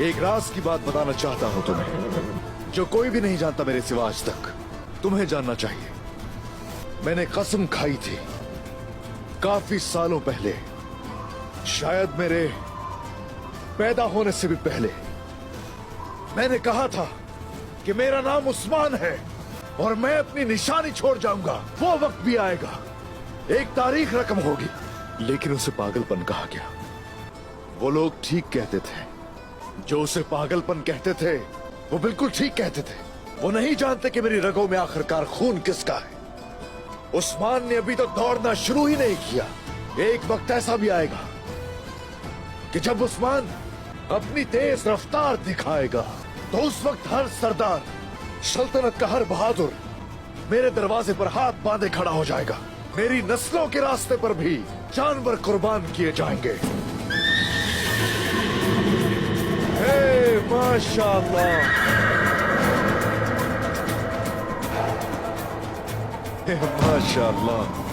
एक राज की बात बताना चाहता हूं तुम्हें, जो कोई भी नहीं जानता मेरे सिवा आज तक। तुम्हें जानना चाहिए। मैंने कसम खाई थी काफी सालों पहले, शायद मेरे पैदा होने से भी पहले, मैंने कहा था कि मेरा नाम उस्मान है और मैं अपनी निशानी छोड़ जाऊंगा। वो वक्त भी आएगा, एक तारीख रकम होगी। लेकिन उसे पागलपन कहा गया। वो लोग ठीक कहते थे, जो उसे पागलपन कहते थे वो बिल्कुल ठीक कहते थे। वो नहीं जानते कि मेरी रगों में आखिरकार खून किसका है। उस्मान ने अभी तो दौड़ना शुरू ही नहीं किया। एक वक्त ऐसा भी आएगा कि जब उस्मान अपनी तेज रफ्तार दिखाएगा, तो उस वक्त हर सरदार, सल्तनत का हर बहादुर मेरे दरवाजे पर हाथ बांधे खड़ा हो जाएगा। मेरी नस्लों के रास्ते पर भी जानवर कुर्बान किए जाएंगे। हे माशाअल्लाह, हे माशाअल्लाह।